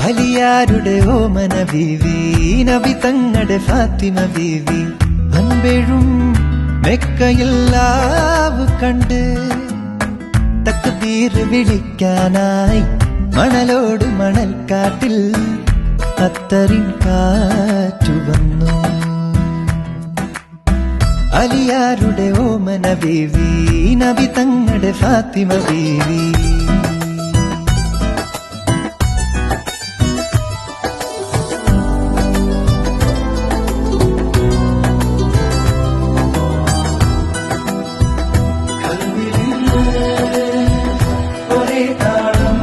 അലിയാരുടെ ഓമന ബീവി, നബി തങ്ങളുടെ ഫാത്തിമ ബീവി, അൻപെഴും മെക്കയില്ലാവ് കണ്ട് തക്ബീർ വിളിക്കാനായി മണലോട് മണൽക്കാട്ടിൽ അത്തറിൻ കാറ്റു വന്നു. അലിയാരുടെ ഓമന ബീവി, നബി തങ്ങളുടെ ഫാത്തിമ ബീവി. ഒരേ താളം